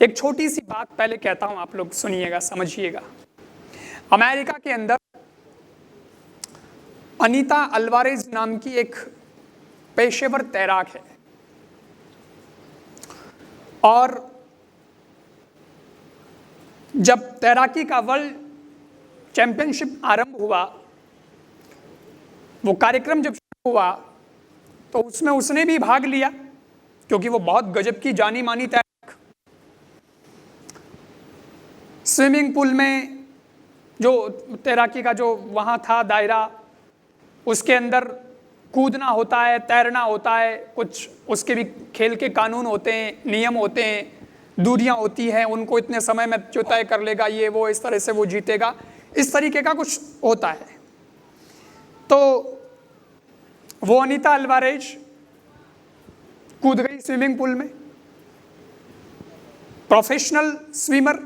एक छोटी सी बात पहले कहता हूं, आप लोग सुनिएगा, समझिएगा। अमेरिका के अंदर अनीता अल्वारेज नाम की एक पेशेवर तैराक है, और जब तैराकी का वर्ल्ड चैंपियनशिप आरंभ हुआ, वो कार्यक्रम जब शुरू हुआ तो उसमें उसने भी भाग लिया, क्योंकि वो बहुत गजब की जानी मानी तैराक। स्विमिंग पूल में जो तैराकी का जो वहाँ था दायरा, उसके अंदर कूदना होता है, तैरना होता है, कुछ उसके भी खेल के कानून होते हैं, नियम होते हैं, दूरियां होती हैं, उनको इतने समय में जो तय कर लेगा ये वो, इस तरह से वो जीतेगा, इस तरीके का कुछ होता है। तो वो अनीता अल्वारेज कूद गई स्विमिंग पूल में, प्रोफेशनल स्विमर।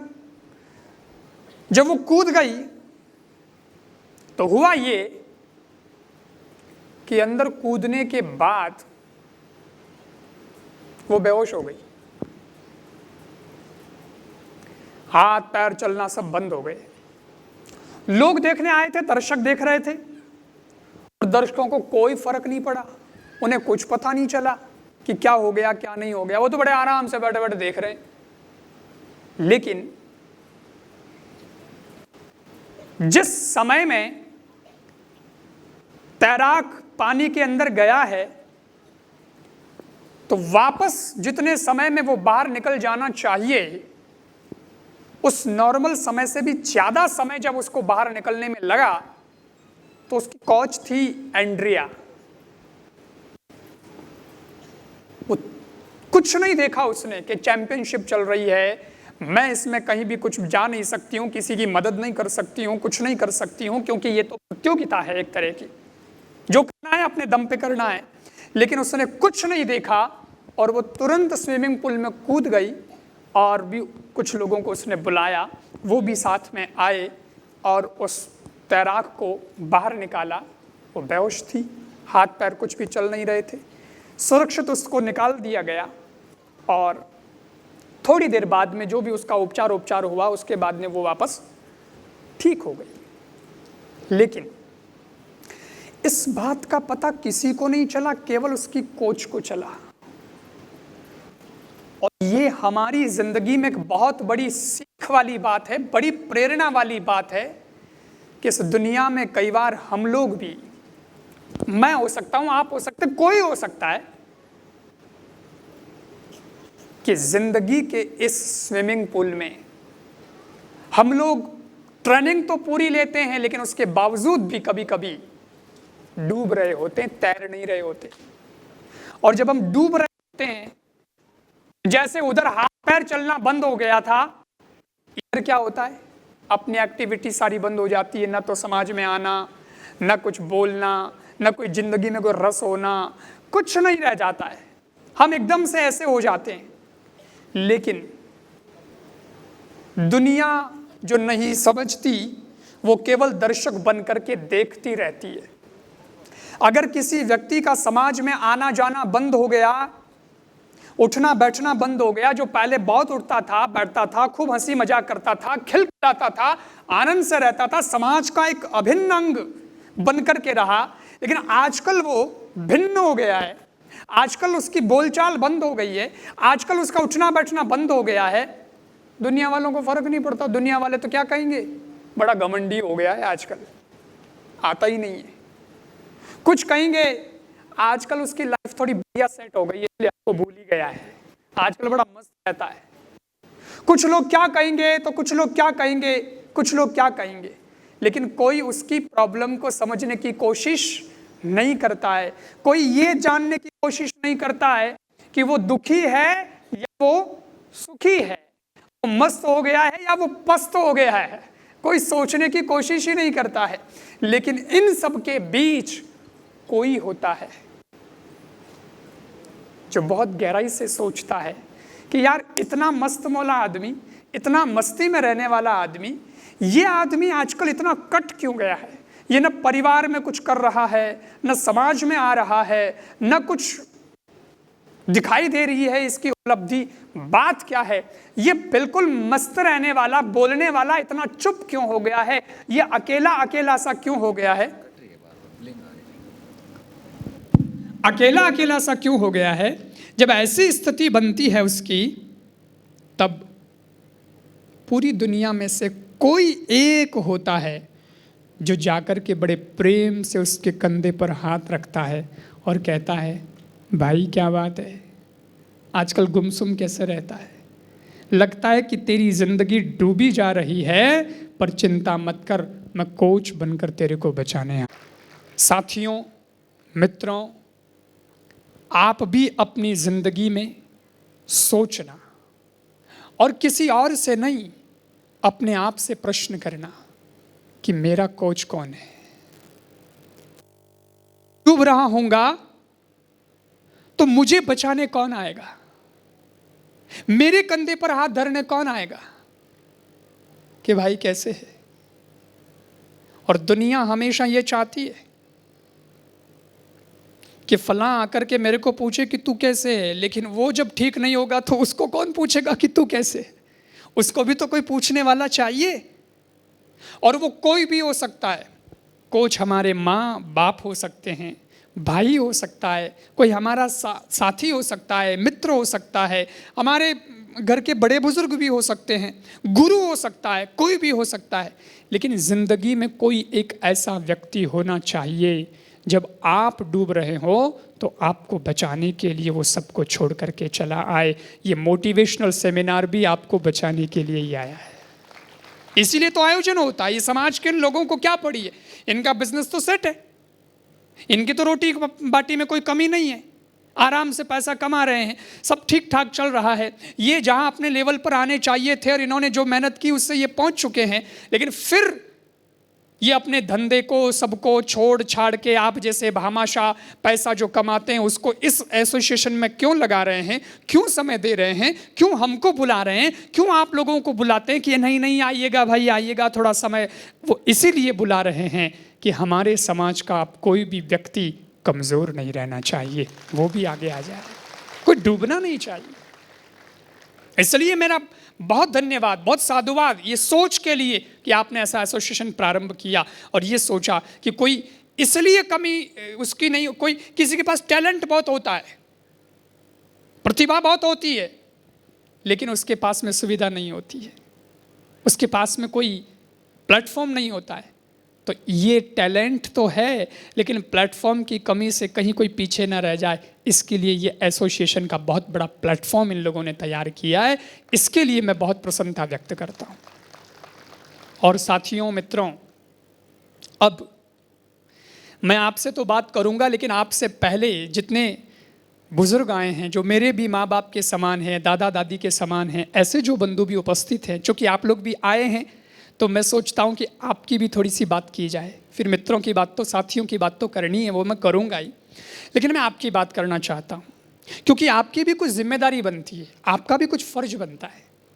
जब वो कूद गई तो हुआ ये कि अंदर कूदने के बाद वो बेहोश हो गई, हाथ पैर चलना सब बंद हो गए। लोग देखने आए थे, दर्शक देख रहे थे, और दर्शकों को कोई फर्क नहीं पड़ा, उन्हें कुछ पता नहीं चला कि क्या हो गया क्या नहीं हो गया, वो तो बड़े आराम से बैठे बैठे देख रहे हैं। लेकिन जिस समय में तैराक पानी के अंदर गया है, तो वापस जितने समय में वो बाहर निकल जाना चाहिए, उस नॉर्मल समय से भी ज्यादा समय जब उसको बाहर निकलने में लगा, तो उसकी कोच थी एंड्रिया। वो कुछ नहीं देखा उसने कि चैंपियनशिप चल रही है, मैं इसमें कहीं भी कुछ जा नहीं सकती हूँ, किसी की मदद नहीं कर सकती हूँ, कुछ नहीं कर सकती हूँ, क्योंकि ये तो प्रतियोगिता है एक तरह की, जो करना है अपने दम पे करना है। लेकिन उसने कुछ नहीं देखा और वो तुरंत स्विमिंग पूल में कूद गई, और भी कुछ लोगों को उसने बुलाया, वो भी साथ में आए और उस तैराक को बाहर निकाला। वो बेहोश थी, हाथ पैर कुछ भी चल नहीं रहे थे। सुरक्षित उसको निकाल दिया गया, और थोड़ी देर बाद में जो भी उसका उपचार हुआ, उसके बाद में वो वापस ठीक हो गई। लेकिन इस बात का पता किसी को नहीं चला, केवल उसकी कोच को चला। और ये हमारी जिंदगी में एक बहुत बड़ी सीख वाली बात है, बड़ी प्रेरणा वाली बात है, कि इस दुनिया में कई बार हम लोग भी, मैं हो सकता हूं, आप हो सकते, कोई हो सकता है, कि जिंदगी के इस स्विमिंग पूल में हम लोग ट्रेनिंग तो पूरी लेते हैं, लेकिन उसके बावजूद भी कभी कभी डूब रहे होते हैं, तैर नहीं रहे होते। और जब हम डूब रहे होते हैं, जैसे उधर हाथ पैर चलना बंद हो गया था, इधर क्या होता है, अपनी एक्टिविटी सारी बंद हो जाती है, ना तो समाज में आना, ना कुछ बोलना, ना कोई जिंदगी में कोई रस होना, कुछ नहीं रह जाता है, हम एकदम से ऐसे हो जाते हैं। लेकिन दुनिया जो नहीं समझती, वो केवल दर्शक बन करके देखती रहती है। अगर किसी व्यक्ति का समाज में आना जाना बंद हो गया, उठना बैठना बंद हो गया, जो पहले बहुत उठता था, बैठता था, खूब हंसी मजाक करता था, खिलखिलाता था, आनंद से रहता था, समाज का एक अभिन्न अंग बनकर के रहा, लेकिन आजकल वो भिन्न हो गया है। आजकल उसकी बोलचाल बंद हो गई है, आजकल उसका उठना बैठना बंद हो गया है। दुनिया वालों को फर्क नहीं पड़ता, दुनिया वाले तो क्या कहेंगे, बड़ा घमंडी हो गया है आजकल, आता ही नहीं है, कुछ कहेंगे, आजकल उसकी लाइफ थोड़ी बढ़िया सेट हो गई है, इसलिए आपको भूल ही गया है, आजकल बड़ा मस्त रहता है। कुछ लोग क्या कहेंगे, तो कुछ लोग क्या कहेंगे, कुछ लोग क्या कहेंगे, लेकिन कोई उसकी प्रॉब्लम को समझने की कोशिश नहीं करता है, कोई ये जानने की कोशिश नहीं करता है कि वो दुखी है या वो सुखी है, वो मस्त हो गया है या वो पस्त हो गया है, कोई सोचने की कोशिश ही नहीं करता है। लेकिन इन सब के बीच कोई होता है जो बहुत गहराई से सोचता है कि यार इतना मस्त मौला आदमी, इतना मस्ती में रहने वाला आदमी, ये आदमी आजकल इतना कट क्यों गया है, ये न परिवार में कुछ कर रहा है, न समाज में आ रहा है, न कुछ दिखाई दे रही है इसकी उपलब्धि। बात क्या है, ये बिल्कुल मस्त रहने वाला, बोलने वाला इतना चुप क्यों हो गया है, ये अकेला अकेला सा क्यों हो गया है, अकेला अकेला सा क्यों हो गया है। जब ऐसी स्थिति बनती है उसकी, तब पूरी दुनिया में से कोई एक होता है जो जाकर के बड़े प्रेम से उसके कंधे पर हाथ रखता है और कहता है, भाई क्या बात है, आजकल गुमसुम कैसे रहता है, लगता है कि तेरी जिंदगी डूबी जा रही है, पर चिंता मत कर, मैं कोच बनकर तेरे को बचाने आया। साथियों, मित्रों, आप भी अपनी जिंदगी में सोचना और किसी और से नहीं, अपने आप से प्रश्न करना कि मेरा कोच कौन है। डूब रहा हूंगा तो मुझे बचाने कौन आएगा, मेरे कंधे पर हाथ धरने कौन आएगा कि भाई कैसे है। और दुनिया हमेशा ये चाहती है कि फलां आकर के मेरे को पूछे कि तू कैसे है, लेकिन वो जब ठीक नहीं होगा तो उसको कौन पूछेगा कि तू कैसे है। उसको भी तो कोई पूछने वाला चाहिए, और वो कोई भी हो सकता है। कोच हमारे माँ बाप हो सकते हैं, भाई हो सकता है, कोई हमारा साथी हो सकता है, मित्र हो सकता है, हमारे घर के बड़े बुजुर्ग भी हो सकते हैं, गुरु हो सकता है, कोई भी हो सकता है। लेकिन ज़िंदगी में कोई एक ऐसा व्यक्ति होना चाहिए, जब आप डूब रहे हो तो आपको बचाने के लिए वो सबको छोड़ करके चला आए। ये मोटिवेशनल सेमिनार भी आपको बचाने के लिए ही आया है, इसीलिए तो आयोजन होता है। ये समाज के लोगों को क्या पड़ी है, इनका बिजनेस तो सेट है, इनकी तो रोटी बाटी में कोई कमी नहीं है, आराम से पैसा कमा रहे हैं, सब ठीक ठाक चल रहा है। ये जहां अपने लेवल पर आने चाहिए थे और इन्होंने जो मेहनत की उससे ये पहुंच चुके हैं, लेकिन फिर ये अपने धंधे को सबको छोड़ छाड़ के आप जैसे भामाशाह पैसा जो कमाते हैं उसको इस एसोसिएशन में क्यों लगा रहे हैं, क्यों समय दे रहे हैं, क्यों हमको बुला रहे हैं, क्यों आप लोगों को बुलाते हैं कि नहीं नहीं आइएगा भाई आइएगा थोड़ा समय। वो इसीलिए बुला रहे हैं कि हमारे समाज का आप कोई भी व्यक्ति कमज़ोर नहीं रहना चाहिए, वो भी आगे आ जाए, कोई डूबना नहीं चाहिए। इसलिए मेरा बहुत धन्यवाद, बहुत साधुवाद ये सोच के लिए कि आपने ऐसा एसोसिएशन प्रारंभ किया और ये सोचा कि कोई इसलिए कमी उसकी नहीं, कोई किसी के पास टैलेंट बहुत होता है, प्रतिभा बहुत होती है, लेकिन उसके पास में सुविधा नहीं होती है, उसके पास में कोई प्लेटफॉर्म नहीं होता है। तो ये टैलेंट तो है, लेकिन प्लेटफॉर्म की कमी से कहीं कोई पीछे ना रह जाए, इसके लिए ये एसोसिएशन का बहुत बड़ा प्लेटफॉर्म इन लोगों ने तैयार किया है। इसके लिए मैं बहुत प्रसन्नता व्यक्त करता हूँ। और साथियों मित्रों, अब मैं आपसे तो बात करूँगा, लेकिन आपसे पहले जितने बुजुर्ग आए हैं जो मेरे भी माँ बाप के समान हैं, दादा दादी के समान हैं, ऐसे जो बंधु भी उपस्थित हैं, चूँकि आप लोग भी आए हैं तो मैं सोचता हूँ कि आपकी भी थोड़ी सी बात की जाए। फिर मित्रों की बात तो, साथियों की बात तो करनी है, वो मैं करूँगा ही, लेकिन मैं आपकी बात करना चाहता हूँ क्योंकि आपकी भी कुछ जिम्मेदारी बनती है, आपका भी कुछ फर्ज बनता है।